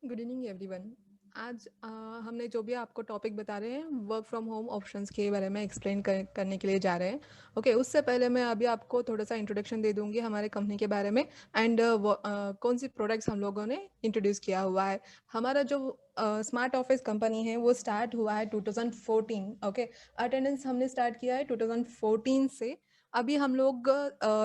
Good evening everyone. आज हमने जो भी आपको टॉपिक बता रहे हैं वर्क फ्रॉम होम ऑप्शंस के बारे में एक्सप्लेन करने के लिए जा रहे हैं। ओके, उससे पहले मैं अभी आपको थोड़ा सा इंट्रोडक्शन दे दूंगी हमारे कंपनी के बारे में एंड कौन सी प्रोडक्ट्स हम लोगों ने इंट्रोड्यूस किया हुआ है। हमारा जो स्मार्ट ऑफिस कंपनी है वो स्टार्ट हुआ है 2014। ओके, अटेंडेंस हमने स्टार्ट किया है 2014 से। अभी हम लोग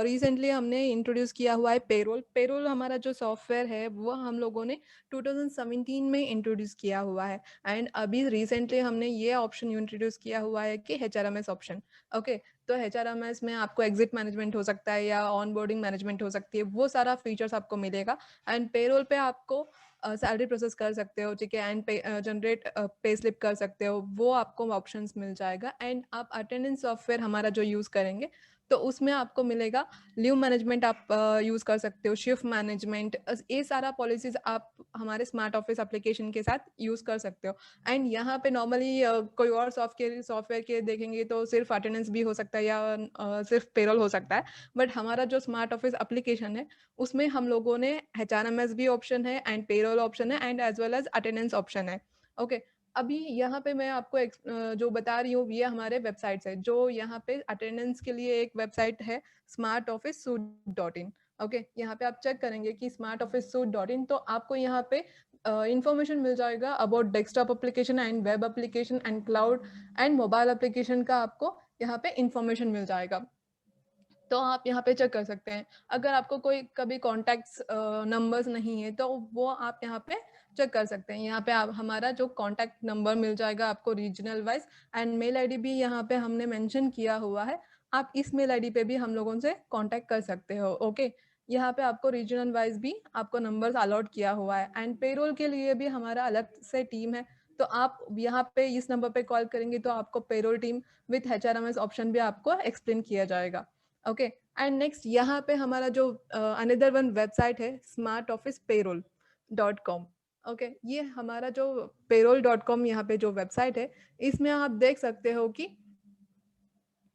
रिसेंटली हमने इंट्रोड्यूस किया हुआ है पेरोल। पेरोल हमारा जो सॉफ्टवेयर है वो हम लोगों ने 2017 में इंट्रोड्यूस किया हुआ है एंड अभी रिसेंटली हमने ये ऑप्शन इंट्रोड्यूस किया हुआ है कि HRMS ऑप्शन। ओके, तो HRMS में आपको एग्जिट मैनेजमेंट हो सकता है या ऑन बोर्डिंग मैनेजमेंट हो सकती है, वो सारा फीचर्स आपको मिलेगा। एंड पेरोल पे आपको सैलरी प्रोसेस कर सकते हो, ठीक है, एंड जनरेट पे स्लिप कर सकते हो, वो आपको ऑप्शंस मिल जाएगा। एंड आप अटेंडेंस सॉफ्टवेयर हमारा जो यूज़ करेंगे तो उसमें आपको मिलेगा लीव मैनेजमेंट, आप यूज़ कर सकते हो, शिफ्ट मैनेजमेंट, ये सारा पॉलिसीज आप हमारे स्मार्ट ऑफिस एप्लीकेशन के साथ यूज़ कर सकते हो। एंड यहाँ पे नॉर्मली कोई और सॉफ्टवेयर के देखेंगे तो सिर्फ अटेंडेंस भी हो सकता है या सिर्फ पेरोल हो सकता है, बट हमारा जो स्मार्ट ऑफिस एप्लीकेशन है उसमें हम लोगों ने HRMS भी ऑप्शन है एंड पेरोल ऑप्शन है and as well as attendance option है। ओके, अभी यहाँ पे मैं आपको जो बता रही हूँ ये हमारे वेबसाइट्स है। जो यहाँ पे अटेंडेंस के लिए एक वेबसाइट है smartofficesuite.in। ओके, यहाँ पे आप चेक करेंगे कि smartofficesuite.in, तो आपको यहाँ पे इंफॉर्मेशन मिल जाएगा about desktop application and web application and cloud and mobile application का आपको यहाँ पे इंफॉर्मेशन मिल जाएगा। तो आप यहाँ पे चेक कर सकते हैं। अगर आपको कोई कभी कॉन्टैक्ट्स नंबर्स नहीं है तो वो आप यहाँ पे चेक कर सकते हैं। यहाँ पे आप हमारा जो कॉन्टैक्ट नंबर मिल जाएगा आपको regional wise and mail ID भी यहाँ पे हमने मेंशन किया हुआ है। आप इस मेल आईडी पे भी हम लोगों से कांटेक्ट कर सकते हो। ओके, यहाँ पे आपको रीजनल वाइज भी आपको नंबर्स अलॉट किया हुआ है एंड पेरोल के लिए भी हमारा अलग से टीम है। तो आप यहाँ पे इस नंबर पे कॉल करेंगे तो आपको payroll team with HRMS option भी आपको एक्सप्लेन किया जाएगा। ओके, एंड नेक्स्ट यहाँ पे हमारा जो अनदर वन वेबसाइट है smartofficepayroll.com। ओके, ये हमारा जो payroll.com यहाँ पे जो वेबसाइट है इसमें आप देख सकते हो कि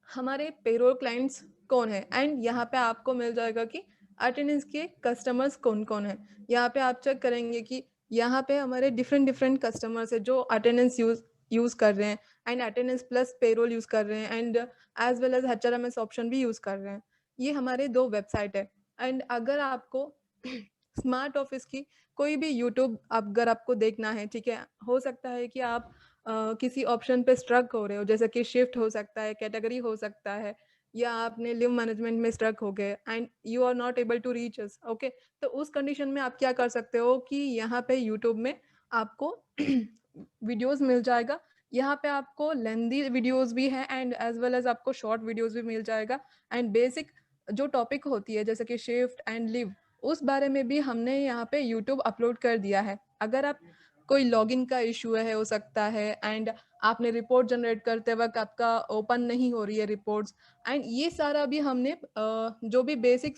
हमारे पेरोल क्लाइंट्स कौन है एंड यहाँ पे आपको मिल जाएगा कि अटेंडेंस के कस्टमर्स कौन कौन है। यहाँ पे आप चेक करेंगे कि यहाँ पे हमारे डिफरेंट डिफरेंट कस्टमर्स है जो अटेंडेंस यूज कर रहे हैं and attendance plus payroll use कर रहे हैं and as well as HRMS option भी यूज कर रहे हैं। ये हमारे दो वेबसाइट है। एंड अगर आपको स्मार्ट ऑफिस की कोई भी यूट्यूब अगर आपको देखना है, ठीक है, हो सकता है कि आप किसी ऑप्शन पे स्ट्रक हो रहे हो, जैसे कि शिफ्ट हो सकता है, कैटेगरी हो सकता है, या आपने लिव मैनेजमेंट में स्ट्रक हो गए and you are not able to reach us. Okay, तो उस कंडीशन में आप क्या कर सकते हो कि यहाँ पे यूट्यूब में आपको वीडियोस मिल जाएगा। यहाँ पे आपको लेंदी वीडियोस भी है एंड एज वेल एज आपको शॉर्ट वीडियोस भी मिल जाएगा एंड बेसिक जो टॉपिक होती है जैसे कि शिफ्ट एंड लिव, उस बारे में भी हमने यहाँ पे यूट्यूब अपलोड कर दिया है। अगर आप कोई लॉगिन का इशू है हो सकता है एंड आपने रिपोर्ट जनरेट करते वक्त आपका ओपन नहीं हो रही है रिपोर्ट्स एंड ये सारा भी हमने जो भी बेसिक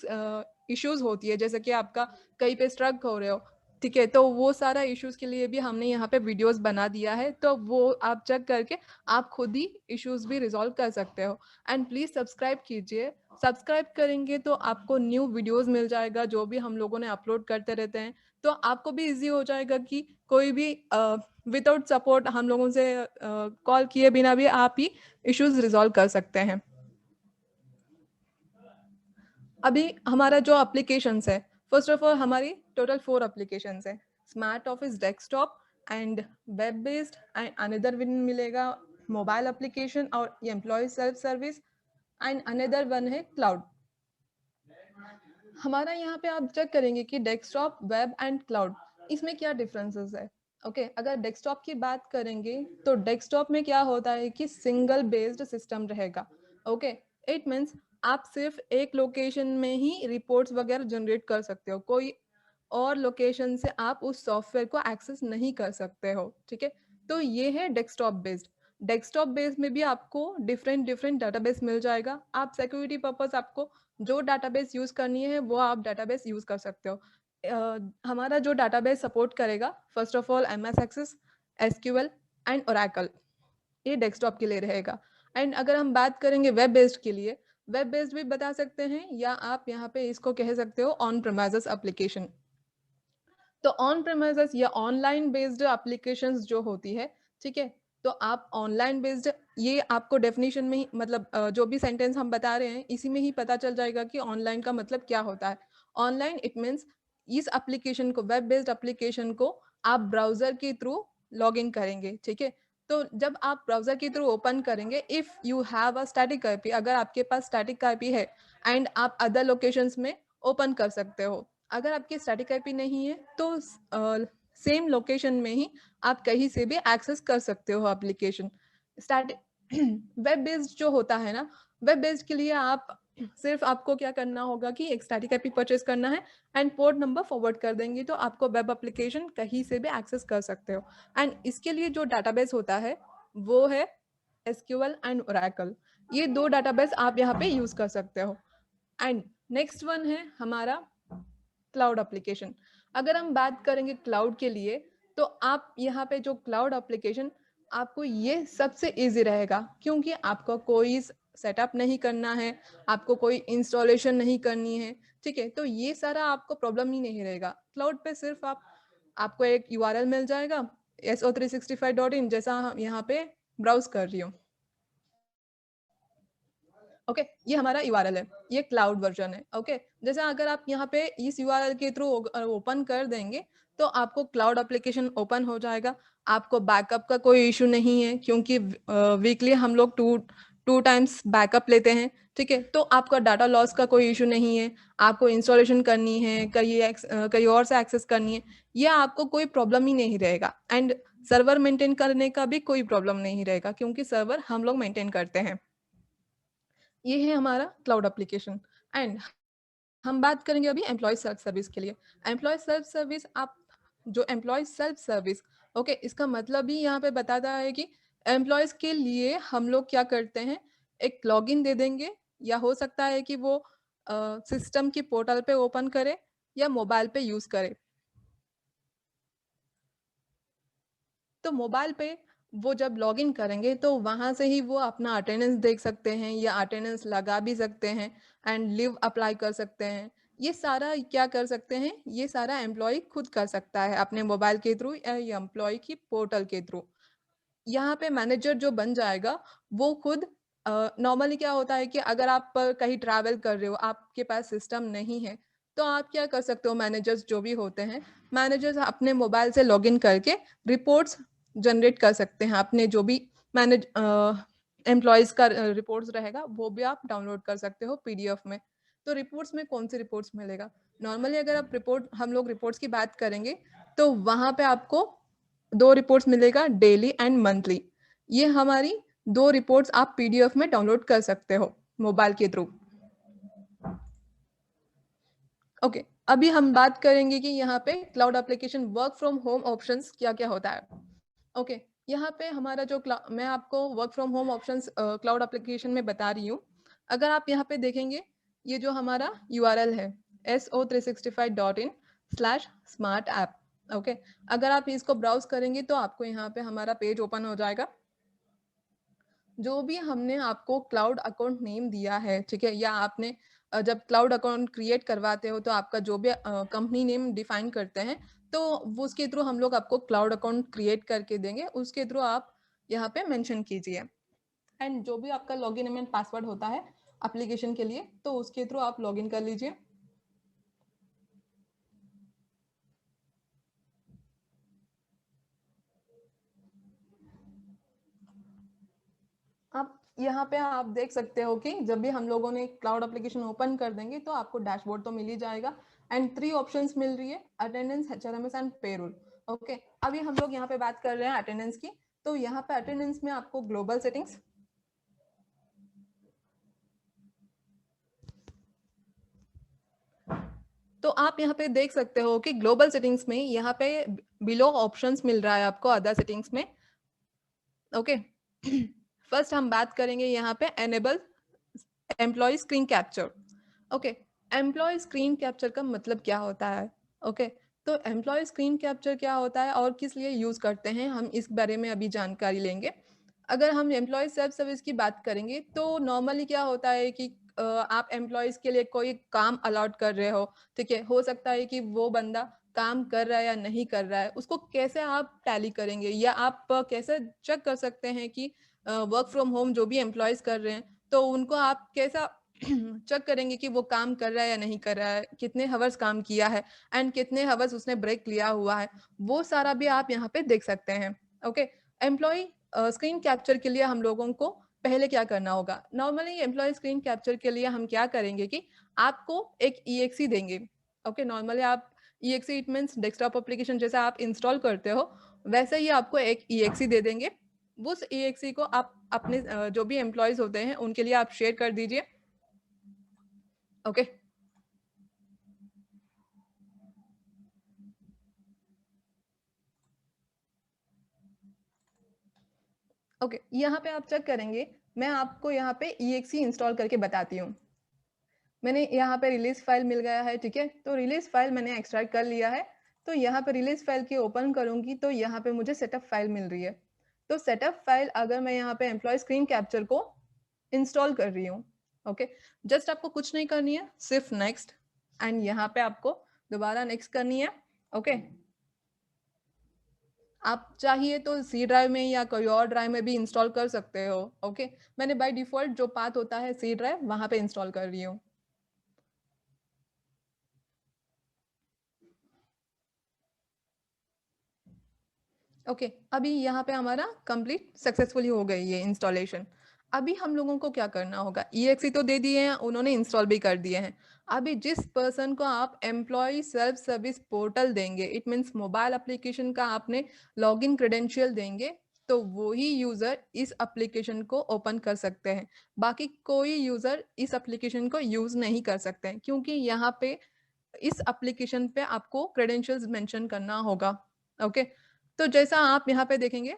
इश्यूज होती है जैसे कि आपका कहीं पे स्ट्रक हो रहे हो, ठीक है, तो वो सारा इश्यूज के लिए भी हमने यहाँ पे वीडियोस बना दिया है। तो वो आप चेक करके आप खुद ही इश्यूज भी रिजॉल्व कर सकते हो एंड प्लीज सब्सक्राइब कीजिए। सब्सक्राइब करेंगे तो आपको न्यू वीडियोस मिल जाएगा जो भी हम लोगों ने अपलोड करते रहते हैं। तो आपको भी इजी हो जाएगा कि कोई भी विदाउट सपोर्ट हम लोगों से कॉल किए बिना भी आप ही इश्यूज रिजॉल्व कर सकते हैं। अभी हमारा जो एप्लीकेशंस है, फर्स्ट ऑफ ऑल हमारी टोटल 4 एप्लीकेशंस है, smart office desktop and web based and another one मिलेगा मोबाइल एप्लीकेशन और employee self service and another one है क्लाउड। हमारा यहाँ पे आप चेक करेंगे कि डेस्कटॉप, वेब एंड क्लाउड, इसमें क्या डिफरेंसेस है। ओके, अगर डेस्कटॉप की बात करेंगे तो डेस्कटॉप में क्या होता है कि सिंगल बेस्ड सिस्टम रहेगा। ओके, इट मीन्स आप सिर्फ एक लोकेशन में ही रिपोर्ट्स वगैरह जनरेट कर सकते हो, कोई और लोकेशन से आप उस सॉफ्टवेयर को एक्सेस नहीं कर सकते हो, ठीक है। तो ये है डेस्कटॉप बेस्ड। डेस्कटॉप बेस्ड में भी आपको डिफरेंट डिफरेंट डाटाबेस मिल जाएगा। आप सिक्योरिटी पर्पस आपको जो डाटाबेस यूज करनी है वो आप डाटाबेस यूज कर सकते हो। हमारा जो डाटाबेस सपोर्ट करेगा first of all MS access, SQL and Oracle, ये डेस्कटॉप के लिए रहेगा। एंड अगर हम बात करेंगे वेब बेस्ड के लिए, वेब बेस्ड भी बता सकते हैं या आप यहाँ पे इसको कह सकते हो ऑन प्रेमाइजेस एप्लीकेशन। तो ऑन प्रेमाइजेस या ऑनलाइन बेस्ड एप्लीकेशंस जो होती है, ठीक है? तो आप ऑनलाइन बेस्ड, ये आपको डेफिनिशन में ही मतलब जो भी सेंटेंस हम बता रहे हैं, इसी में ही पता चल जाएगा कि ऑनलाइन का मतलब क्या होता है। ऑनलाइन इट मीन्स इस एप्लीकेशन को, वेब बेस्ड एप्लीकेशन को आप ब्राउज़र के थ्रू लॉगिन करेंगे, ठीक है? तो जब आप ब्राउज़र के थ्रू ओपन करेंगे, if you have a static IP, अगर आपके पास स्टैटिक आईपी है एंड आप अदर लोकेशंस में ओपन कर सकते हो। अगर आपकी स्टैटिक आईपी नहीं है तो सेम लोकेशन में ही आप कहीं से भी एक्सेस कर सकते हो एप्लीकेशन। स्टैटिक वेब बेस्ड जो होता है ना, वेब बेस्ड के लिए आप सिर्फ आपको क्या करना होगा कि एक स्टैटिक आईपी परचेज करना है एंड पोर्ट नंबर फॉरवर्ड कर देंगे तो आपको वेब एप्लीकेशन कहीं से भी एक्सेस कर सकते हो। एंड इसके लिए जो डाटाबेस होता है वो है एसक्यूएल एंड ओरेकल। ये दो डाटाबेस आप यहाँ पे यूज कर सकते हो। एंड नेक्स्ट वन है हमारा क्लाउड एप्लीकेशन। अगर हम बात करेंगे क्लाउड के लिए, तो आप यहाँ पे जो क्लाउड एप्लीकेशन, आपको ये सबसे इजी रहेगा क्योंकि आपको कोई सेटअप नहीं करना है, आपको कोई इंस्टॉलेशन नहीं करनी है, ठीक है? तो ये सारा आपको प्रॉब्लम ही नहीं रहेगा। क्लाउड पे सिर्फ आपको एक यूआरएल मिल जाएगा, so365.in, जैसा हम यहाँ पे ब्राउज कर रही हूँ। ओके, ये हमारा यूआरएल है, ये क्लाउड वर्जन है। ओके, जैसे अगर आप यहाँ पे इस यूआरएल के थ्रू ओपन कर देंगे तो आपको क्लाउड एप्लीकेशन ओपन हो जाएगा। आपको बैकअप का कोई इशू नहीं है क्योंकि वीकली हम लोग टू टाइम्स बैकअप लेते हैं, ठीक है? तो आपका डाटा लॉस का कोई इशू नहीं है। आपको इंस्टॉलेशन करनी है, कहीं और से एक्सेस करनी है, ये आपको कोई प्रॉब्लम ही नहीं रहेगा। एंड सर्वर मेंटेन करने का भी कोई प्रॉब्लम नहीं रहेगा क्योंकि सर्वर हम लोग मेंटेन करते हैं। ये है हमारा क्लाउड एप्लीकेशन। एंड हम बात करेंगे अभी एम्प्लॉय सेल्फ सर्विस के लिए। एम्प्लॉय सेल्फ सर्विस, आप जो एम्प्लॉय सेल्फ सर्विस, ओके, इसका मतलब ही यहाँ पे बताता है कि एम्प्लॉयज के लिए हम लोग क्या करते हैं, एक लॉगिन दे देंगे, या हो सकता है कि वो सिस्टम की पोर्टल पे ओपन करे या मोबाइल पे यूज करे। तो मोबाइल पे वो जब लॉगिन करेंगे तो वहाँ से ही वो अपना अटेंडेंस देख सकते हैं या अटेंडेंस लगा भी सकते हैं एंड लीव अप्लाई कर सकते हैं। ये सारा क्या कर सकते हैं, ये सारा एम्प्लॉय खुद कर सकता है अपने मोबाइल के थ्रू या एम्प्लॉय की पोर्टल के थ्रू। यहाँ पे मैनेजर जो बन जाएगा वो खुद, नॉर्मली क्या होता है कि अगर आप कहीं ट्रैवल कर रहे हो, आपके पास सिस्टम नहीं है, तो आप क्या कर सकते हो, मैनेजर्स जो भी होते हैं, मैनेजर्स अपने मोबाइल से लॉगिन करके रिपोर्ट्स जनरेट कर सकते हैं। अपने जो भी मैनेज एम्प्लॉयज का रिपोर्ट्स रहेगा वो भी आप डाउनलोड कर सकते हो पीडीएफ में। तो रिपोर्ट्स में कौन सी रिपोर्ट्स मिलेगा, नॉर्मली अगर आप हम लोग रिपोर्ट्स की बात करेंगे तो वहाँ पे आपको दो रिपोर्ट्स मिलेगा, डेली एंड मंथली। ये हमारी दो रिपोर्ट्स आप पीडीएफ में डाउनलोड कर सकते हो मोबाइल के थ्रू। ओके, अभी हम बात करेंगे कि यहाँ पे cloud application work from home options क्या क्या होता है। ओके, यहाँ पे हमारा जो मैं आपको work from home options cloud application में बता रही हूँ। अगर आप यहाँ पे देखेंगे, ये जो हमारा यूआरएल है so365.in/smart app। ओके, अगर आप इसको ब्राउज करेंगे तो आपको यहाँ पे हमारा पेज ओपन हो जाएगा। जो भी हमने आपको क्लाउड अकाउंट नेम दिया है, ठीक है, या आपने जब क्लाउड अकाउंट क्रिएट करवाते हो तो आपका जो भी कंपनी नेम डिफाइन करते हैं, तो वो उसके थ्रू हम लोग आपको क्लाउड अकाउंट क्रिएट करके देंगे, उसके थ्रू आप यहाँ पे मेंशन कीजिए। एंड जो भी आपका लॉगिन एंड पासवर्ड होता है एप्लीकेशन के लिए, तो उसके थ्रू आप लॉगिन कर लीजिए। आप यहाँ पे आप देख सकते हो कि जब भी हम लोगों ने क्लाउड एप्लीकेशन ओपन कर देंगे तो आपको डैशबोर्ड तो मिल ही जाएगा। एंड 3 ऑप्शंस मिल रही है, attendance, HRMS and payroll. Okay, अभी हम लोग यहाँ पे बात कर रहे हैं अटेंडेंस की। तो यहाँ पे अटेंडेंस में आपको ग्लोबल सेटिंग्स, तो आप यहाँ पे देख सकते हो कि ग्लोबल सेटिंग्स में यहाँ पे बिलो ऑप्शंस मिल रहा है आपको अदर सेटिंग्स में। ओके, फर्स्ट हम बात करेंगे यहाँ पे enable employee screen capture. Okay, employee screen capture का मतलब क्या होता है? ओके, तो एम्प्लॉय स्क्रीन कैप्चर क्या होता है और किस लिए यूज करते हैं, हम इस बारे में अभी जानकारी लेंगे। अगर हम एम्प्लॉय सेल्फ सर्विस की बात करेंगे तो नॉर्मली क्या होता है कि आप एम्प्लॉयज के लिए कोई काम अलॉट कर रहे हो, ठीक है, हो सकता है कि वो बंदा काम कर रहा है या नहीं कर रहा है, उसको कैसे आप टैली करेंगे, या आप कैसे चेक कर सकते हैं कि वर्क फ्रॉम होम जो भी एम्प्लॉयज़ कर रहे हैं, तो उनको आप कैसा चेक करेंगे कि वो काम कर रहा है या नहीं कर रहा है, कितने हावर्स काम किया है एंड कितने हावर्स उसने ब्रेक लिया हुआ है, वो सारा भी आप यहाँ पे देख सकते हैं। ओके, एम्प्लॉयी स्क्रीन कैप्चर के लिए हम लोगों को पहले क्या करना होगा? नॉर्मली एम्प्लॉयी स्क्रीन कैप्चर के लिए हम क्या करेंगे कि आपको एक ईएक्सी देंगे। ओके, नॉर्मली आप EXE it means desktop application जैसा आप इंस्टॉल करते हो, वैसे ही आपको एक ईएक्सी दे देंगे। उस ईएक्सी को आप अपने जो भी एम्प्लॉयज़ होते हैं उनके लिए आप शेयर कर दीजिए। ओके। ओके, यहाँ पे आप चेक करेंगे, मैं आपको यहाँ पे ईएक्सी इंस्टॉल करके बताती हूँ। मैंने यहाँ पे रिलीज़ फाइल मिल गया है, ठीक है? तो रिलीज़ फाइल मैंने एक्सट्रैक्ट कर लिया है। तो यहाँ पे रिलीज़ फाइल की ओपन करूँगी तो यहाँ पे मुझे सेटअप फाइल मिल रही है। तो सेटअप फाइल अगर मैं यहाँ पे एम्प्लॉयी स्क्रीन कैप्चर को इंस्टॉल कर रही हूँ, ओके? जस्ट आपको कुछ नहीं करनी है, सिर्फ नेक्स्ट एंड यहाँ पे आपको दोबारा नेक्स्ट करनी है, ओके? आप चाहिए तो सी ड्राइव में या कोई और ड्राइव में भी इंस्टॉल कर सकते हो, ओके? मैंने बाय डिफ़ॉल्ट जो पाथ होता है सी ड्राइव वहाँ पे इंस्टॉल कर रही हूँ। ओके, अभी यहाँ पे हमारा कंप्लीट सक्सेसफुली हो गई है इंस्टॉलेशन। अभी हम लोगों को क्या करना होगा? ईएक्सी तो दे दिए हैं, उन्होंने इंस्टॉल भी कर दिए हैं। अभी जिस पर्सन को आप एम्प्लॉय सेल्फ सर्विस पोर्टल देंगे, इट मीन्स मोबाइल एप्लीकेशन का आपने लॉगिन क्रेडेंशियल देंगे, तो वो ही यूज़र इस एप्लीकेशन को ओपन कर सकते हैं। बाकी कोई यूज़र इस एप्लीकेशन को यूज़ नहीं कर सकते हैं, क्योंकि यहाँ पे इस एप्लीकेशन पे आपको क्रेडेंशियल्स मेंशन करना होगा। ओके, तो जैसा आप यहाँ पे देखेंगे,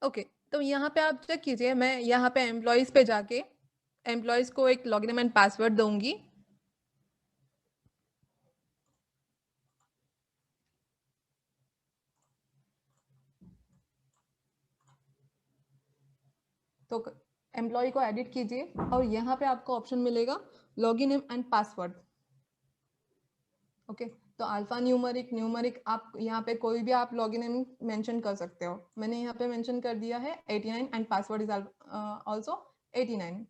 ओके, तो यहाँ पे आप चेक कीजिए, मैं यहाँ पे एम्प्लॉइज़ पे जाके एम्प्लॉइज़ को एक लॉगिन एंड पासवर्ड दूंगी। तो एम्प्लॉय को एडिट कीजिए और यहाँ पे आपको ऑप्शन मिलेगा लॉगिन एंड पासवर्ड। ओके, तो अल्फा न्यूमरिक न्यूमरिक आप यहाँ पे कोई भी आप लॉगिन इन मेंशन कर सकते हो। मैंने यहाँ पे मेंशन कर दिया है 89 एंड पासवर्ड इज आल्सो 89।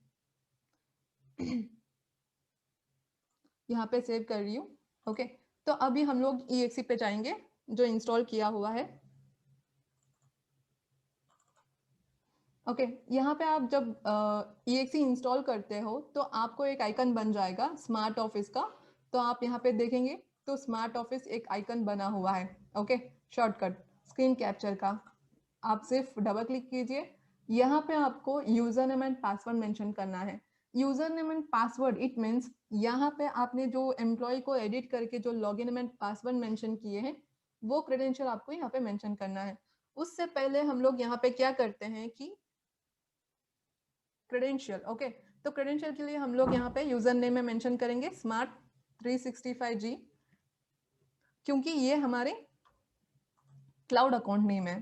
यहाँ पे सेव कर रही हूँ। ओके, तो अभी हम लोग EXE पे जाएंगे जो इंस्टॉल किया हुआ है। ओके, यहाँ पे आप जब EXE इंस्टॉल करते हो तो आपको एक आइकन बन जाएगा स्मार्ट ऑफिस का। तो आप यहाँ पे देखेंगे तो स्मार्ट ऑफिस एक आइकन बना हुआ है। ओके, शॉर्टकट स्क्रीन कैप्चर का आप सिर्फ डबल क्लिक कीजिए। यहाँ पे आपको user name and password mention करना है। User name and password it means यहाँ पे आपने जो एम्प्लॉय को एडिट करके जो लॉगिन एंड पासवर्ड मेंशन किए हैं वो क्रेडेंशियल आपको यहाँ पे मेंशन करना है। उससे पहले हम लोग यहाँ पे क्या करते हैं कि क्रेडेंशियल, ओके, तो क्रेडेंशियल के लिए हम लोग यहाँ पे यूजर नेम में मेंशन करेंगे स्मार्ट 365G, क्योंकि ये हमारे क्लाउड अकाउंट नेम है।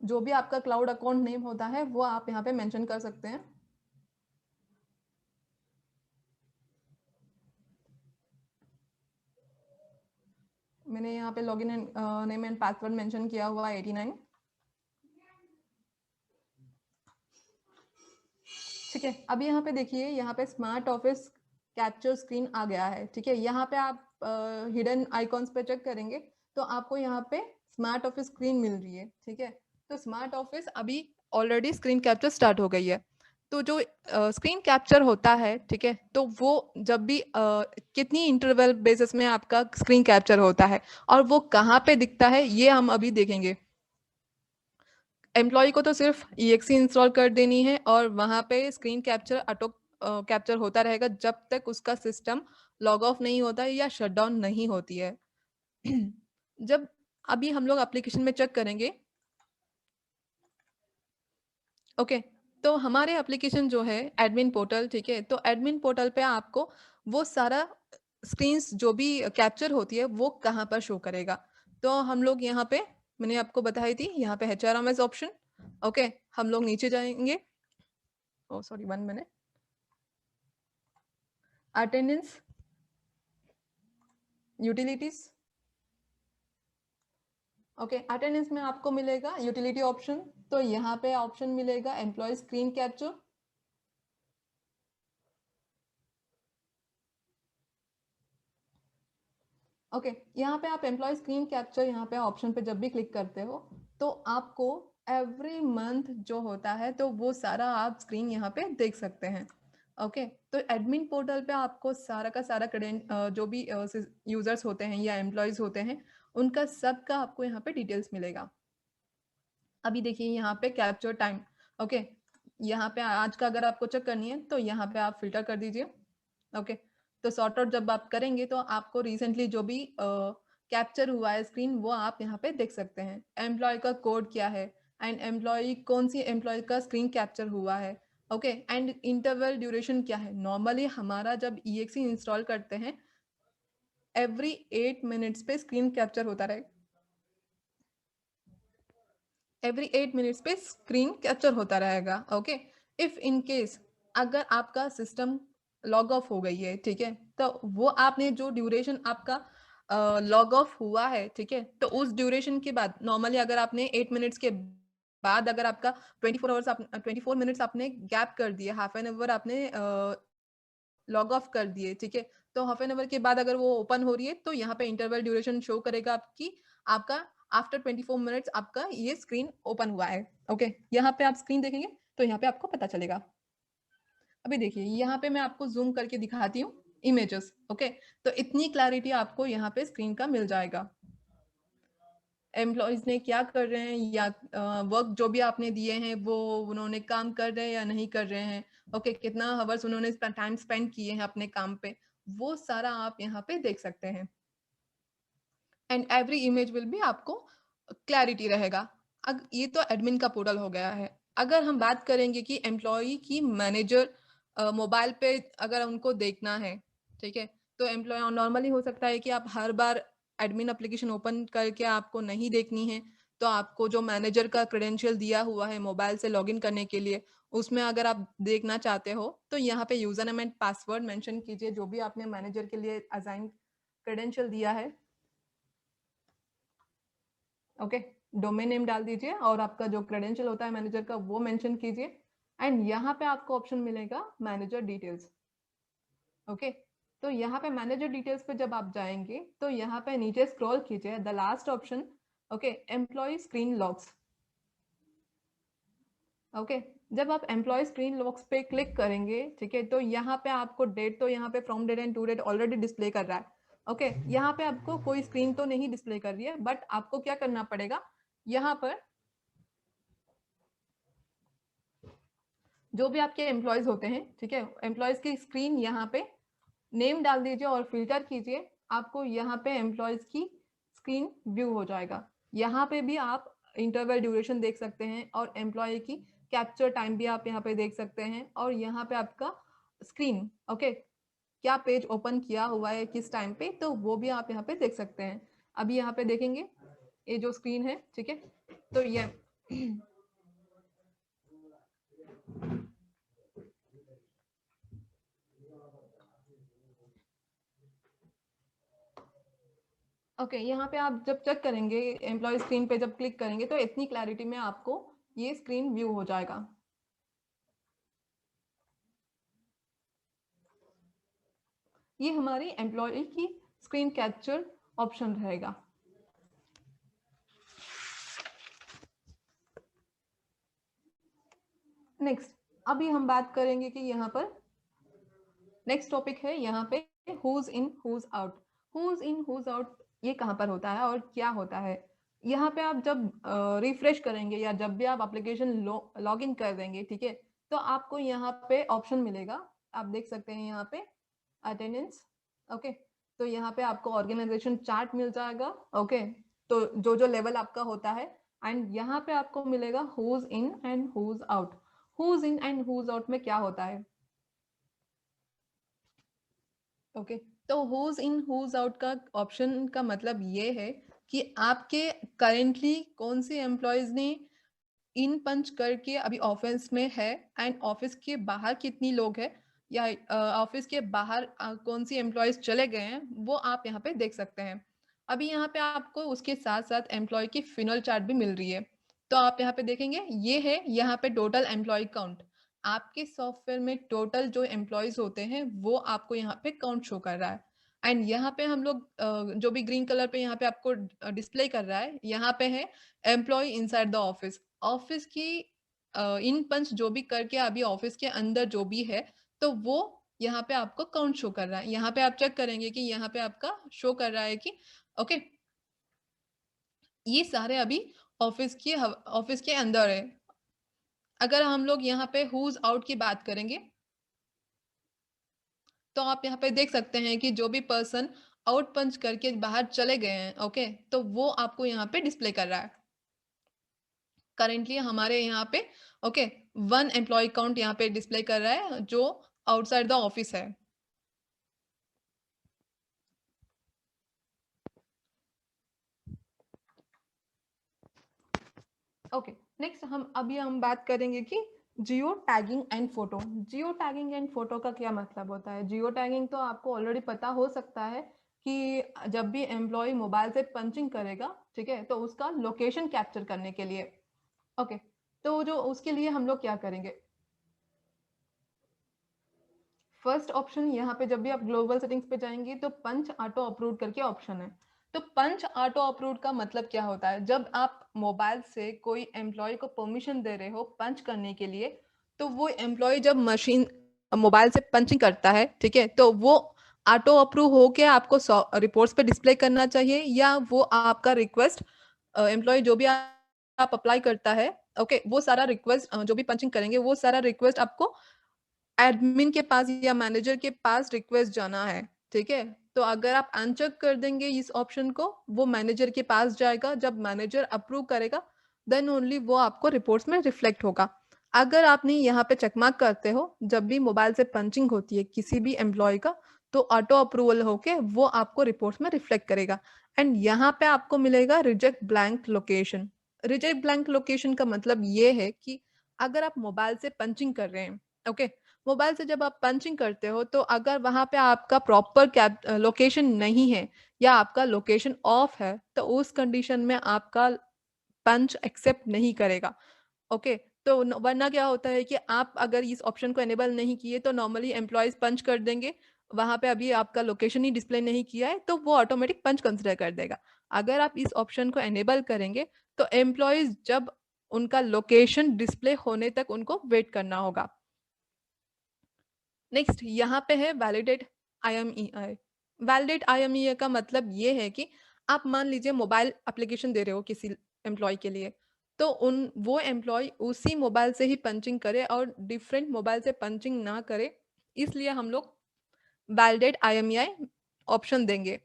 जो भी आपका क्लाउड अकाउंट नेम होता है वो आप यहाँ पे मेंशन कर सकते हैं। मैंने यहाँ पे login name and password mention किया हुआ 89। ठीक है, अभी यहाँ पे देखिए, यहाँ पे स्मार्ट ऑफिस कैप्चर स्क्रीन आ गया है। ठीक है, यहाँ पे आप हिडन आइकॉन्स पे चेक करेंगे तो आपको यहाँ पे स्मार्ट ऑफिस स्क्रीन मिल रही है। ठीक है, तो स्मार्ट ऑफिस अभी ऑलरेडी स्क्रीन कैप्चर स्टार्ट हो गई है। तो जो स्क्रीन कैप्चर होता है, ठीक है, तो वो जब भी कितनी इंटरवल बेसिस में आपका स्क्रीन कैप्चर होता है और वो कहाँ पे दिखता है ये हम अभी देखेंगे। एम्प्लॉय को तो सिर्फ EXE इंस्टॉल कर देनी है और वहाँ पे स्क्रीन कैप्चर ऑटो कैप्चर होता रहेगा जब तक उसका सिस्टम लॉग ऑफ नहीं होता है या शट डाउन नहीं होती है। जब अभी हम लोग एप्लीकेशन में चेक करेंगे, ओके, तो हमारे एप्लीकेशन जो है एडमिन पोर्टल, ठीक है, तो एडमिन पोर्टल पे आपको वो सारा स्क्रीन्स जो भी कैप्चर होती है वो कहाँ पर शो करेगा। तो हम लोग यहाँ पे मैंने आपको बताई थी, यहाँ पे HRMS ऑप्शन। ओके, हम लोग नीचे जाएंगे। Oh sorry, 1 minute. Attendance, utilities. Okay, attendance में आपको मिलेगा यूटिलिटी ऑप्शन, तो यहाँ पे ऑप्शन मिलेगा एम्प्लॉय स्क्रीन कैप्चर। ओके, यहाँ पे आप एम्प्लॉय स्क्रीन कैप्चर यहाँ पे ऑप्शन पे जब भी क्लिक करते हो तो आपको एवरी मंथ जो होता है तो वो सारा आप स्क्रीन यहाँ पे देख सकते हैं। ओके, तो एडमिन पोर्टल पे आपको सारा का सारा जो भी यूजर्स होते हैं या एम्प्लॉयज होते हैं उनका सबका आपको यहाँ पे डिटेल्स मिलेगा। अभी देखिए यहाँ पे कैप्चर टाइम। ओके, यहाँ पे आज का अगर आपको चेक करनी है तो यहाँ पे आप फिल्टर कर दीजिए। ओके, तो सॉर्ट आउट जब आप करेंगे तो आपको रिसेंटली जो भी कैप्चर हुआ है स्क्रीन वो आप यहाँ पे देख सकते हैं। एम्प्लॉय का कोड क्या है एंड एम्प्लॉय कौन सी एम्प्लॉय का स्क्रीन कैप्चर हुआ है। ओके, एंड इंटरवल ड्यूरेशन क्या है। नॉर्मली हमारा जब EXE इंस्टॉल करते हैं एवरी 8 मिनट्स पे स्क्रीन कैप्चर होता रहे, एवरी 8 मिनट्स पे स्क्रीन कैप्चर होता रहेगा। ओके, इफ इन केस अगर आपका सिस्टम लॉग ऑफ हो गई है, ठीक है, तो वो आपने जो ड्यूरेशन आपका लॉग ऑफ हुआ है, ठीक है, तो उस ड्यूरेशन के बाद नॉर्मली अगर आपने 8 मिनट्स के बाद अगर आपका 24 मिनट्स आपने गैप कर दिया, हाफ एन आवर आपने लॉग ऑफ कर दिए, ठीक है, तो हाफ एन आवर के बाद अगर वो ओपन हो रही है तो यहाँ पे इंटरवल ड्यूरेशन शो करेगा आपकी, आपका आफ्टर 24 मिनट्स आपका ये स्क्रीन ओपन हुआ है। ओके, यहाँ पे आप स्क्रीन देखेंगे तो यहाँ पे आपको पता चलेगा। अभी देखिए यहाँ पे मैं आपको जूम करके दिखाती हूँ इमेजेस। ओके, तो इतनी क्लैरिटी आपको यहाँ पे स्क्रीन का मिल जाएगा। एम्प्लॉयज ने क्या कर रहे हैं या वर्क जो भी आपने दिए हैं वो उन्होंने काम कर रहे हैं या नहीं कर रहे हैं। ओके, कितना आवर्स उन्होंने टाइम स्पेंड किए हैं अपने काम पे, वो सारा आप यहाँ पे देख सकते हैं। एंड एवरी इमेज विल भी आपको क्लैरिटी रहेगा। ये तो एडमिन का पोर्टल हो गया है। अगर हम बात करेंगे कि एम्प्लॉय की मैनेजर मोबाइल पे अगर उनको देखना है, ठीक है, तो एम्प्लॉय नॉर्मली हो सकता है कि आप हर बार एडमिन एप्लीकेशन ओपन करके आपको नहीं देखनी है, तो आपको जो मैनेजर का क्रेडेंशियल दिया हुआ है मोबाइल से लॉगिन करने के लिए उसमें अगर आप देखना चाहते हो तो यहाँ पे user name and password mention कीजिए जो भी आपने मैनेजर के लिए असाइन क्रेडेंशियल दिया है। ओके, डोमेन नेम डाल दीजिए और आपका जो क्रेडेंशियल होता है मैनेजर का वो मेंशन कीजिए। एंड यहाँ पे आपको ऑप्शन मिलेगा मैनेजर डिटेल्स। ओके, तो यहाँ पे मैनेजर डिटेल्स पे जब आप जाएंगे तो यहाँ पे नीचे स्क्रॉल कीजिए, the last option, okay, employee screen logs. Okay, जब आप एम्प्लॉय स्क्रीन लॉग्स पे क्लिक करेंगे, ठीक है, तो यहाँ पे आपको डेट तो यहाँ पे from date and to date already display कर रहा है। ओके, यहाँ पे आपको कोई स्क्रीन तो नहीं डिस्प्ले कर रही है, बट आपको क्या करना पड़ेगा, यहाँ पर जो भी आपके एम्प्लॉयज होते हैं, ठीक है, एम्प्लॉयज की स्क्रीन यहाँ पे नेम डाल दीजिए और फिल्टर कीजिए, आपको यहाँ पे एम्प्लॉयज की स्क्रीन व्यू हो जाएगा। यहाँ पे भी आप इंटरवल ड्यूरेशन देख सकते हैं और एम्प्लॉय की कैप्चर टाइम भी आप यहाँ पे देख सकते हैं और यहाँ पे आपका स्क्रीन, ओके, क्या पेज ओपन किया हुआ है किस टाइम पे, तो वो भी आप यहाँ पे देख सकते हैं। अभी यहाँ पे देखेंगे ये जो स्क्रीन है, ठीक है, तो ये ओके, यहाँ पे आप जब चेक करेंगे एम्प्लॉय स्क्रीन पे जब क्लिक करेंगे तो इतनी क्लैरिटी में आपको ये स्क्रीन व्यू हो जाएगा। ये हमारी एम्प्लॉय की स्क्रीन कैप्चर ऑप्शन रहेगा। नेक्स्ट, अभी हम बात करेंगे कि यहाँ पर नेक्स्ट टॉपिक है यहाँ पे who's in who's out. Who's in who's out ये कहाँ पर होता है और क्या होता है। यहाँ पे आप जब रिफ्रेश करेंगे या जब भी आप एप्लीकेशन लॉग इन कर देंगे, ठीक है, तो आपको यहाँ पे ऑप्शन मिलेगा, आप देख सकते हैं यहाँ पे अटेंडेंस। ओके, तो यहाँ पे आपको ऑर्गेनाइजेशन चार्ट मिल जाएगा। ओके, तो जो जो लेवल आपका होता है एंड यहाँ पे आपको मिलेगा who's in and who's out. Who's in and who's out में क्या होता है। ओके, तो हुज इन हुज आउट का ऑप्शन का मतलब ये है कि आपके करेंटली कौन से एम्प्लॉइज़ ने इन पंच करके अभी ऑफिस में है एंड ऑफिस के बाहर कितनी लोग हैं या ऑफिस के बाहर कौन सी एम्प्लॉयज चले गए हैं वो आप यहाँ पे देख सकते हैं। अभी यहाँ पे आपको उसके साथ साथ एम्प्लॉय की फिनल चार्ट भी मिल रही है। तो आप यहाँ पे देखेंगे ये है यहाँ पे टोटल एम्प्लॉय काउंट। आपके सॉफ्टवेयर में टोटल जो एम्प्लॉयज होते हैं वो आपको यहाँ पे काउंट शो कर रहा है। एंड यहाँ पे हम लोग जो भी ग्रीन कलर पे यहाँ पे आपको डिस्प्ले कर रहा है यहाँ पे है employee inside the office. Office की इन पंच जो भी करके अभी ऑफिस के अंदर जो भी है तो वो यहाँ पे आपको काउंट शो कर रहा है। यहाँ पे आप चेक करेंगे कि यहाँ पे आपका शो कर रहा है कि ओके ये सारे अभी ऑफिस के अंदर है। अगर हम लोग यहाँ पे हुज आउट की बात करेंगे तो आप यहाँ पे देख सकते हैं कि जो भी पर्सन आउट पंच करके बाहर चले गए हैं ओके तो वो आपको यहाँ पे डिस्प्ले कर रहा है। करेंटली हमारे यहाँ पे ओके 1 एम्प्लॉयी काउंट यहाँ पे डिस्प्ले कर रहा है जो आउटसाइड द ऑफिस है। ओके नेक्स्ट हम बात करेंगे कि geo tagging and photo. Geo tagging and photo का क्या मतलब होता है? जियो टैगिंग तो आपको ऑलरेडी पता हो सकता है कि जब भी एम्प्लॉय मोबाइल से पंचिंग करेगा ठीक है तो उसका लोकेशन कैप्चर करने के लिए ओके तो जो उसके लिए हम लोग क्या करेंगे, फर्स्ट ऑप्शन यहाँ पे जब भी आप ग्लोबल सेटिंग्स पे जाएंगे तो पंच ऑटो अप्रूव करके ऑप्शन है। तो पंच ऑटो अप्रूव का मतलब क्या होता है? जब आप मोबाइल से कोई एम्प्लॉय को परमिशन दे रहे हो पंच करने के लिए तो वो एम्प्लॉय जब मशीन मोबाइल से पंचिंग करता है ठीक है तो वो ऑटो अप्रूव होके आपको रिपोर्ट्स पे डिस्प्ले करना चाहिए या वो आपका रिक्वेस्ट एम्प्लॉय जो भी आप अप्लाई करता है ओके वो सारा रिक्वेस्ट जो भी पंचिंग करेंगे वो सारा रिक्वेस्ट आपको एडमिन के पास या मैनेजर के पास रिक्वेस्ट जाना है ठीक है। तो अगर आप अनचेक कर देंगे इस ऑप्शन को वो मैनेजर के पास जाएगा, जब मैनेजर अप्रूव करेगा देन ओनली वो आपको रिपोर्ट्स में रिफ्लेक्ट होगा। अगर आपने यहाँ पे चेकमार्क करते हो जब भी मोबाइल से पंचिंग होती है किसी भी एम्प्लॉय का तो ऑटो अप्रूवल होके वो आपको रिपोर्ट्स में रिफ्लेक्ट करेगा। एंड यहाँ पे आपको मिलेगा reject blank location. Reject blank location का मतलब ये है कि अगर आप मोबाइल से पंचिंग कर रहे हैं ओके मोबाइल से जब आप पंचिंग करते हो तो अगर वहां पे आपका प्रॉपर कैप लोकेशन नहीं है या आपका लोकेशन ऑफ है तो उस कंडीशन में आपका पंच एक्सेप्ट नहीं करेगा ओके। तो वरना क्या होता है कि आप अगर इस ऑप्शन को एनेबल नहीं किए तो नॉर्मली एम्प्लॉयज पंच कर देंगे, वहां पे अभी आपका लोकेशन ही डिस्प्ले नहीं किया है तो वो ऑटोमेटिक पंच कंसिडर कर देगा। अगर आप इस ऑप्शन को एनेबल करेंगे तो एम्प्लॉयज जब उनका लोकेशन डिस्प्ले होने तक उनको वेट करना होगा। नेक्स्ट यहाँ पे है वैलिडेट IMEI। वैलिडेट IMEI का मतलब ये है कि आप मान लीजिए मोबाइल एप्लीकेशन दे रहे हो किसी एम्प्लॉय के लिए तो उन वो एम्प्लॉय उसी मोबाइल से ही पंचिंग करे और डिफरेंट मोबाइल से पंचिंग ना करे, इसलिए हम लोग वैलिडेट IMEI ऑप्शन देंगे।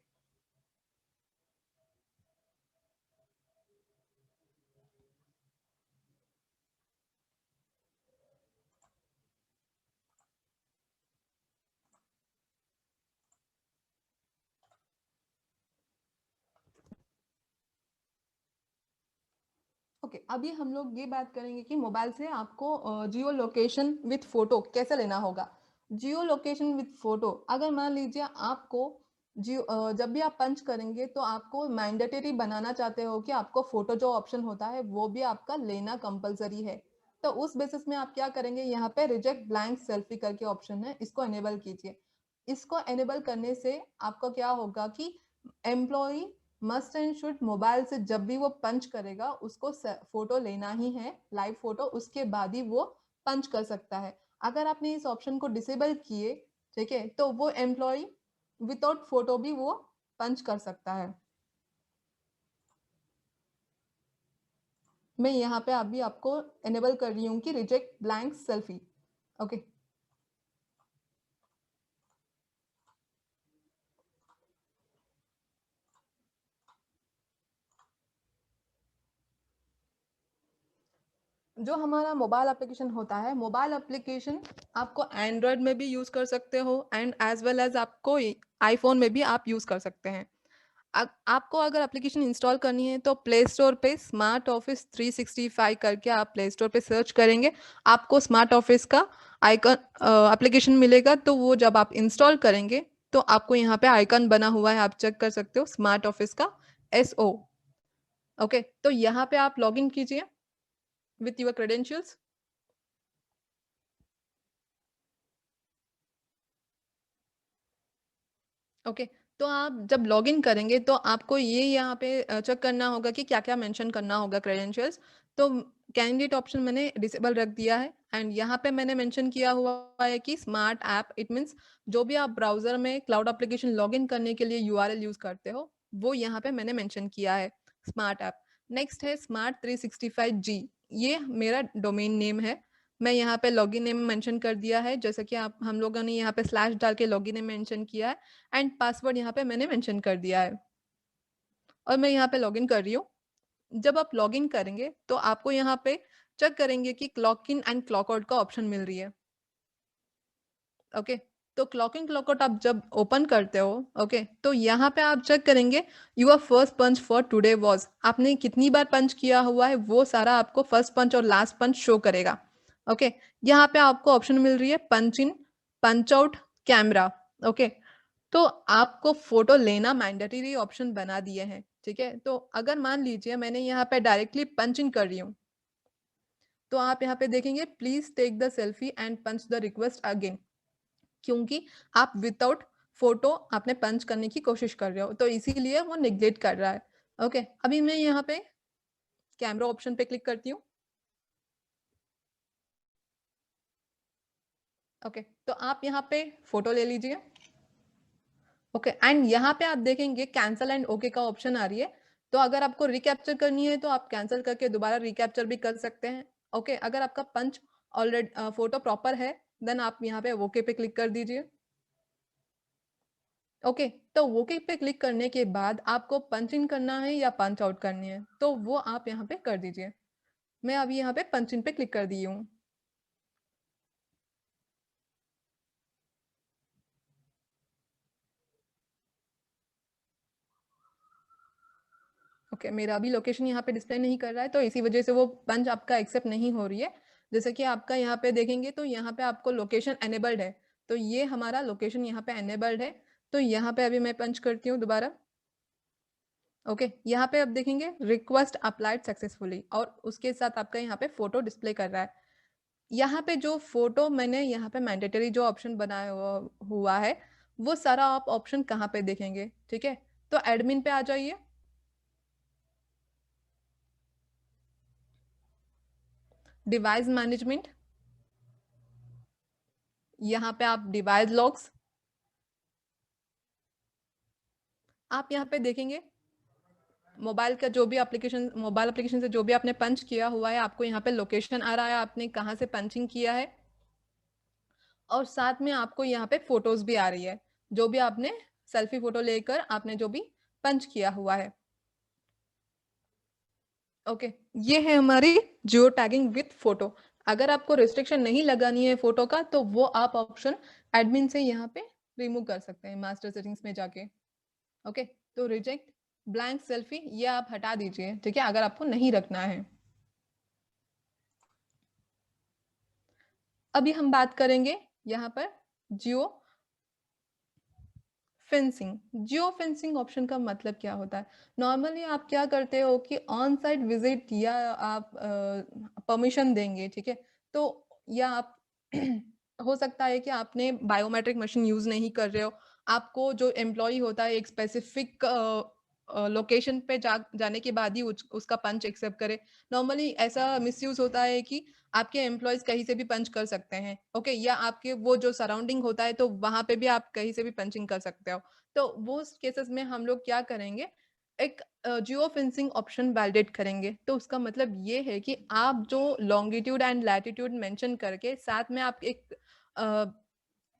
ओके अभी हम लोग ये बात करेंगे कि मोबाइल से आपको जियो लोकेशन विथ फोटो कैसे लेना होगा। जियो लोकेशन विथ फोटो अगर मान लीजिए आपको जियो जब भी आप पंच करेंगे तो आपको मैंडेटरी बनाना चाहते हो कि आपको फोटो जो ऑप्शन होता है वो भी आपका लेना कंपलसरी है। तो उस बेसिस में आप क्या करेंगे, यहाँ पे रिजेक्ट ब्लैंक सेल्फी करके ऑप्शन है इसको एनेबल कीजिए। इसको एनेबल करने से आपको क्या होगा कि employee must and should mobile से जब भी वो पंच करेगा उसको फोटो लेना ही है, लाइव फोटो, उसके बाद ही वो पंच कर सकता है। अगर आपने इस ऑप्शन को डिसेबल किए ठीक है तो वो एम्प्लॉय विदाउट फोटो भी वो पंच कर सकता है। मैं यहाँ पे अभी आपको एनेबल कर रही हूँ कि रिजेक्ट ब्लैंक सेल्फी ओके। जो हमारा मोबाइल एप्लीकेशन होता है, मोबाइल एप्लीकेशन आपको एंड्रॉयड में भी यूज कर सकते हो एंड एज वेल एज आपको आईफोन में भी आप यूज कर सकते हैं। आपको अगर एप्लीकेशन इंस्टॉल करनी है तो प्ले स्टोर पे स्मार्ट ऑफिस 365 करके आप प्ले स्टोर पे सर्च करेंगे, आपको स्मार्ट ऑफिस का आइकन एप्लीकेशन मिलेगा। तो वो जब आप इंस्टॉल करेंगे तो आपको यहाँ पे आइकन बना हुआ है, आप चेक कर सकते हो स्मार्ट ऑफिस का एसओ। ओके, तो यहाँ पे आप लॉग इन कीजिए विथ योर क्रेडेंशियल्स। ओके, तो आप जब लॉगिन करेंगे तो आपको ये यहाँ पे चेक करना होगा कि क्या-क्या मेंशन करना होगा क्रेडेंशियल्स। तो कैंडिडेट ऑप्शन मैंने डिसेबल रख दिया है एंड यहाँ पे मैंने मेंशन किया हुआ है कि स्मार्ट ऐप, इट मीन्स जो भी आप ब्राउज़र में क्लाउड एप्लीकेशन लॉगिन करने के लिए यूआरएल यूज़ करते हो, वो यहाँ पे मैंने मेंशन किया है, स्मार्ट ऐप। नेक्स्ट है स्मार्ट 365 जी, ये मेरा डोमेन नेम है। मैं यहाँ पे लॉगिन नेम मेंशन कर दिया है, जैसा कि आप हम लोगों ने यहाँ पे स्लैश डाल के लॉगिन नेम मेंशन किया है एंड पासवर्ड यहाँ पे मैंने मेंशन कर दिया है और मैं यहाँ पे लॉगिन कर रही हूँ। जब आप लॉगिन करेंगे तो आपको यहाँ पे चेक करेंगे कि clock in and clock out का ऑप्शन मिल रही है। ओके, तो क्लॉक इन क्लॉक आउट आप जब ओपन करते हो, ओके, तो यहाँ पे आप चेक करेंगे your first punch for today was, आपने कितनी बार पंच किया हुआ है वो सारा आपको फर्स्ट पंच और लास्ट पंच शो करेगा। ओके, यहाँ पे आपको ऑप्शन मिल रही है पंच इन, पंच आउट, कैमरा। ओके, तो आपको फ़ोटो लेना मैंडेटरी ऑप्शन बना दिए हैं, ठीक है? तो अगर मान लीजिए मैंने यहाँ पे डायरेक्टली पंच इन कर रही हूँ, तो आप यहाँ पे देखेंगे please take the selfie and punch the request again, क्योंकि आप विदाउट फ़ोटो आपने पंच करने की कोशिश कर रहे हो, तो इसीलिए वो नेग्लेक्ट कर रहा है। ओके, अभी मैं यहाँ पे कैमरा ऑप्शन पे क्लिक करती हूँ। ओके, तो आप यहाँ पे फ़ोटो ले लीजिए। ओके, एंड यहाँ पे आप देखेंगे कैंसल एंड ओके का ऑप्शन आ रही है। तो अगर आपको रिकैप्चर करनी है तो आप कैंसल करके दोबारा रिकैप्चर भी कर सकते हैं। ओके, अगर आपका पंच ऑलरेडी फोटो प्रॉपर है देन आप यहाँ पे ओके पे क्लिक कर दीजिए। ओके, तो ओके पे क्लिक करने के बाद आपको पंच इन करना है या पंच आउट करनी है तो वो आप यहाँ पे कर दीजिए। मैं अभी यहाँ पे पंच इन पे क्लिक कर दी हूँ। ओके, मेरा अभी लोकेशन यहाँ पे डिस्प्ले नहीं कर रहा है तो इसी वजह से वो पंच आपका एक्सेप्ट नहीं हो रही है। जैसे कि आपका यहाँ पे देखेंगे तो यहाँ पे आपको लोकेशन एनेबल्ड है, तो ये हमारा लोकेशन यहाँ पे एनेबल्ड है। तो यहाँ पे अभी मैं पंच करती हूँ दोबारा। ओके, यहाँ पे आप देखेंगे रिक्वेस्ट अप्लाइड सक्सेसफुली और उसके साथ आपका यहाँ पे फोटो डिस्प्ले कर रहा है। यहाँ पे जो फोटो मैंने यहाँ पे मैंडेटरी जो ऑप्शन बनाया हुआ है वो सारा आप ऑप्शन कहाँ पे देखेंगे, ठीक है? तो एडमिन पे आ जाइए। डिवाइस मैनेजमेंट, यहाँ पे आप डिवाइस लॉग्स, आप यहाँ पे देखेंगे मोबाइल का जो भी एप्लीकेशन, मोबाइल एप्लीकेशन से जो भी आपने पंच किया हुआ है आपको यहाँ पे लोकेशन आ रहा है, आपने कहाँ से पंचिंग किया है और साथ में आपको यहाँ पे फोटोज भी आ रही है, जो भी आपने सेल्फी फोटो लेकर आपने जो भी पंच किया हुआ है। ओके, ये है हमारी जियो टैगिंग विथ फोटो। अगर आपको रिस्ट्रिक्शन नहीं लगानी है फोटो का तो वो आप ऑप्शन एडमिन से यहाँ पे रिमूव कर सकते हैं मास्टर सेटिंग्स में जाके। ओके, तो रिजेक्ट ब्लैंक सेल्फी ये आप हटा दीजिए, ठीक है, अगर आपको नहीं रखना है। अभी हम बात करेंगे यहाँ पर geo fencing. Geo fencing option का मतलब क्या होता है? नॉर्मली आप क्या करते हो कि ऑन साइट विजिट या आप परमिशन देंगे, ठीक है? तो या आप हो सकता है कि आपने बायोमेट्रिक मशीन यूज़ नहीं कर रहे हो, आपको जो एम्प्लॉई होता है एक स्पेसिफिक लोकेशन पे जाने के बाद ही उसका पंच एक्सेप्ट करे। नॉर्मली ऐसा मिसयूज़ होता है कि आपके एम्प्लॉइज़ कहीं से भी पंच कर सकते हैं, ओके? या आपके वो जो सराउंडिंग होता है तो वहाँ पे भी आप कहीं से भी पंचिंग कर सकते हो। तो वो केसेस में हम लोग क्या करेंगे, एक जियो फेंसिंग ऑप्शन वैलिडेट करेंगे। तो उसका मतलब ये है कि आप जो लॉन्गिट्यूड एंड लैटिट्यूड मेंशन करके साथ में आप एक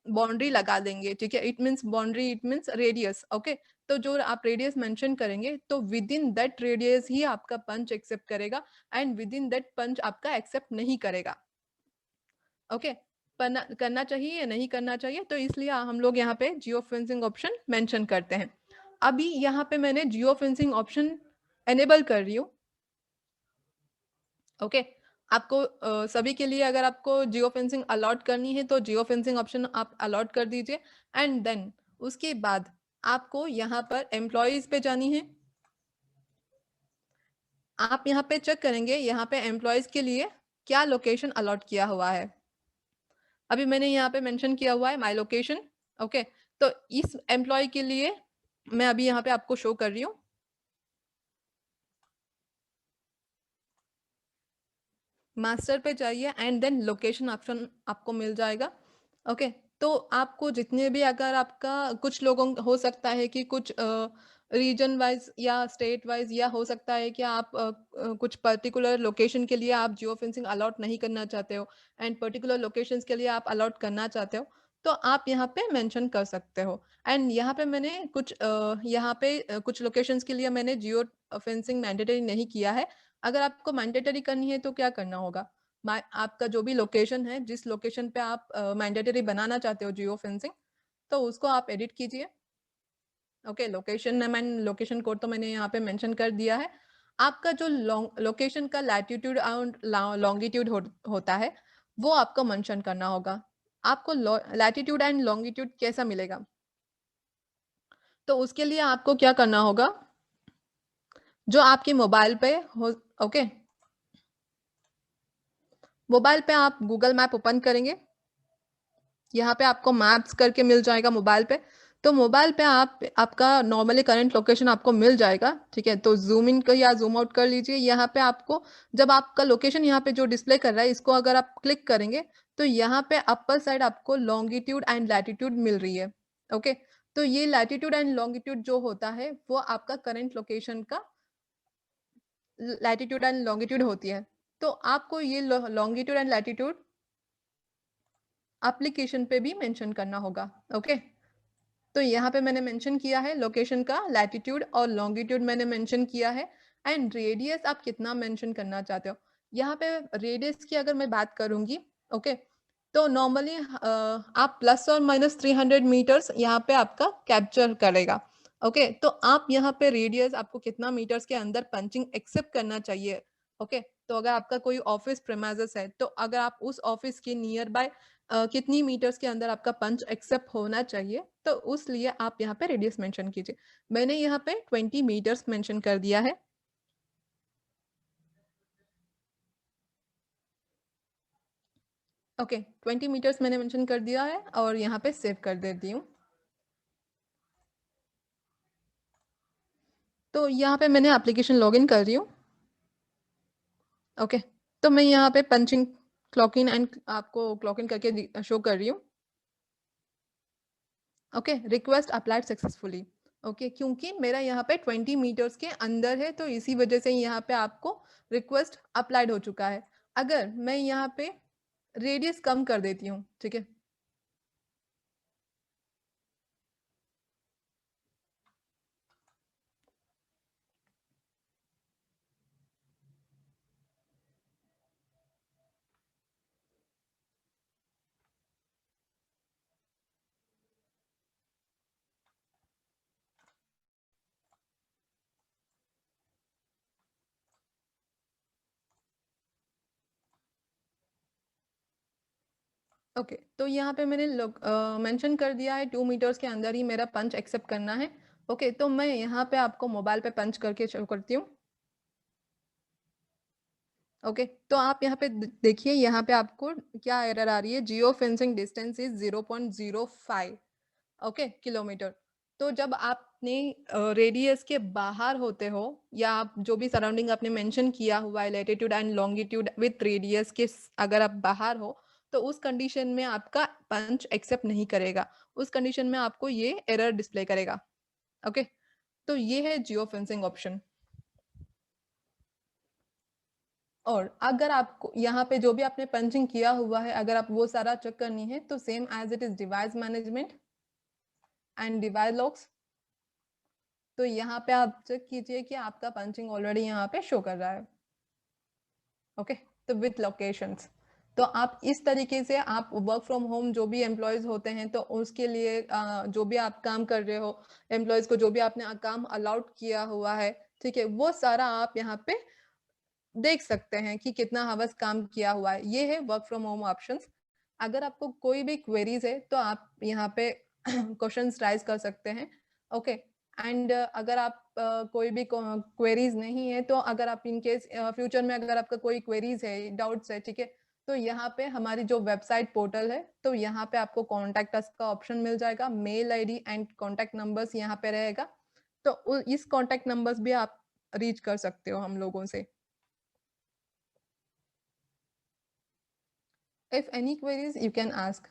बाउंड्री लगा देंगे, ठीक है? It means boundary, it means radius, okay? तो जो आप रेडियस मेंशन करेंगे तो विद इन दैट रेडियस ही आपका पंच एक्सेप्ट करेगा and within that punch आपका एक्सेप्ट नहीं करेगा। ओके, करना चाहिए या नहीं करना चाहिए, तो इसलिए हम लोग यहाँ पे जियो फेंसिंग ऑप्शन मेंशन करते हैं। अभी यहाँ पे मैंने जियो फेंसिंग ऑप्शन एनेबल कर रही हूँ। ओके, आपको सभी के लिए अगर आपको जियो फेंसिंग अलॉट करनी है तो जियो फेंसिंग ऑप्शन आप अलॉट कर दीजिए। एंड देन उसके बाद आपको यहाँ पर एम्प्लॉयज पे जानी है। आप यहाँ पे चेक करेंगे यहाँ पे एम्प्लॉयज के लिए क्या लोकेशन अलॉट किया हुआ है। अभी मैंने यहाँ पे मेंशन किया हुआ है माय लोकेशन। ओके, तो इस एम्प्लॉय के लिए मैं अभी यहाँ पे आपको शो कर रही हूँ। मास्टर पे जाइए एंड देन लोकेशन ऑप्शन आपको मिल जाएगा। ओके, तो आपको जितने भी, अगर आपका कुछ लोगों हो सकता है कि कुछ रीजन वाइज या स्टेट वाइज, या हो सकता है कि आप कुछ पर्टिकुलर लोकेशन के लिए आप जियो फेंसिंग अलॉट नहीं करना चाहते हो एंड पर्टिकुलर लोकेशंस के लिए आप अलॉट करना चाहते हो, तो आप यहाँ पे मेंशन कर सकते हो। एंड यहाँ पे मैंने कुछ यहाँ पे कुछ लोकेशंस के लिए मैंने जियो फेंसिंग मैंडेटरी नहीं किया है। अगर आपको मैंडेटरी करनी है तो क्या करना होगा, आपका जो भी लोकेशन है, जिस लोकेशन पे आप मैंडेटरी बनाना चाहते हो जियो फेंसिंग, तो उसको आप एडिट कीजिए। ओके, लोकेशन कोड तो मैंने यहाँ पे मेंशन कर दिया है। आपका जो लोकेशन का लैटिट्यूड और लॉन्गिट्यूड होता है वो आपको मेंशन करना होगा। आपको लैटिट्यूड एंड लॉन्गिट्यूड कैसा मिलेगा, तो उसके लिए आपको क्या करना होगा, जो आपके मोबाइल पे हो। ओके, मोबाइल पे आप गूगल मैप ओपन करेंगे, यहाँ पे आपको मैप्स करके मिल जाएगा मोबाइल पे। तो मोबाइल पे आपका नॉर्मली करंट लोकेशन आपको मिल जाएगा। ठीक है, तो जूम इन कर या जूम आउट कर लीजिए। यहाँ पे आपको जब आपका लोकेशन यहाँ पे जो डिस्प्ले कर रहा है, इसको अगर आप क्लिक करेंगे तो यहाँ पे अपर साइड आपको लॉन्गिट्यूड एंड लैटिट्यूड मिल रही है। ओके, तो ये लैटिट्यूड एंड लॉन्गिट्यूड जो होता है वो आपका करंट लोकेशन का लैटिट्यूड एंड लॉन्गिट्यूड होती है। तो आपको ये लॉन्गिट्यूड एंड लैटिट्यूड एप्लीकेशन पे भी मेंशन करना होगा। ओके, तो यहाँ पे मैंने मेंशन किया है लोकेशन का लैटिट्यूड और लॉन्गिट्यूड मैंने मेंशन किया है। एंड रेडियस आप कितना मेंशन करना चाहते हो, यहाँ पे रेडियस की अगर मैं बात करूंगी, ओके, तो नॉर्मली आप प्लस और माइनस 300 मीटर्स यहाँ पे आपका कैप्चर करेगा। ओके, तो आप यहाँ पे रेडियस आपको कितना मीटर्स के अंदर पंचिंग एक्सेप्ट करना चाहिए। ओके, तो अगर आपका कोई ऑफिस प्रेमाइजेस है तो अगर आप उस ऑफिस के नियर बाय कितनी मीटर्स के अंदर आपका पंच एक्सेप्ट होना चाहिए, तो उस लिए आप यहाँ पे रेडियस मेंशन कीजिए। मैंने यहाँ पे 20 मीटर्स मेंशन कर दिया है। ओके, 20 मीटर्स मैंने मेंशन कर दिया है और यहाँ पे सेव कर देती हूँ। तो यहाँ पे मैंने एप्लीकेशन लॉगिन कर रही हूँ। ओके, तो मैं यहाँ पे पंचिंग क्लॉक इन एंड आपको क्लॉक इन करके शो कर रही हूँ। Okay, request applied successfully. Okay, क्योंकि मेरा यहाँ पे 20 मीटर्स के अंदर है तो इसी वजह से यहाँ पे आपको रिक्वेस्ट अप्लाइड हो चुका है। अगर मैं यहाँ पे रेडियस कम कर देती हूँ, ठीक है, ओके, तो यहाँ पे मैंने मेंशन कर दिया है 2 मीटर्स के अंदर ही मेरा पंच एक्सेप्ट करना है। ओके, तो मैं यहाँ पे आपको मोबाइल पे पंच करके शो करती हूँ। ओके, तो आप यहाँ पे देखिए, यहाँ पे आपको क्या एरर आ रही है, geo fencing distance is 0.05 okay kilometre. तो जब आपने रेडियस के बाहर होते हो या आप जो भी सराउंडिंग आपने मेंशन किया हुआ है latitude and longitude with radius के अगर आप बाहर हो तो उस कंडीशन में आपका पंच एक्सेप्ट नहीं करेगा। उस कंडीशन में आपको ये एरर डिस्प्ले करेगा। ओके, तो ये है जियो फेंसिंग ऑप्शन। और अगर आपको यहाँ पे जो भी आपने पंचिंग किया हुआ है अगर आप वो सारा चेक करनी है तो same as it is device management and device locks. तो यहाँ पे आप चेक कीजिए कि आपका पंचिंग ऑलरेडी यहाँ पे शो कर रहा है। ओके, तो विथ लोकेशंस। तो आप इस तरीके से आप वर्क फ्रॉम होम जो भी एम्प्लॉयज़ होते हैं तो उसके लिए जो भी आप काम कर रहे हो, एम्प्लॉयज़ को जो भी आपने काम अलॉट किया हुआ है, ठीक है? वो सारा आप यहाँ पे देख सकते हैं कि कितना हावर्स काम किया हुआ है। ये है वर्क फ्रॉम होम ऑप्शंस। अगर आपको कोई भी क्वेरीज़ है तो आप यहाँ पे क्वेश्चन्स राइज़ कर सकते हैं, ओके? एंड अगर आप कोई भी क्वेरीज़ नहीं है तो अगर आप इन केस फ्यूचर में अगर आपका कोई क्वेरीज़ है, डाउट्स है, ठीक है? तो यहाँ पे हमारी जो वेबसाइट पोर्टल है, तो यहाँ पे आपको कॉन्टैक्ट अस का ऑप्शन मिल जाएगा, mail ID and contact numbers यहाँ पे रहेगा। तो इस कॉन्टैक्ट नंबर्स भी आप रीच कर सकते हो हम लोगों से। If any queries, you can ask.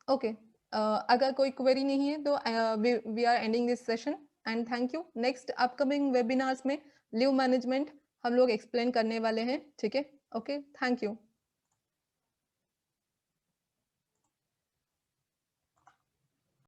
Okay. अगर कोई क्वेरी नहीं है तो we are ending this session and thank you. Next upcoming webinars में लीव मैनेजमेंट हम लोग एक्सप्लेन करने वाले हैं, ठीक है? Okay, thank you.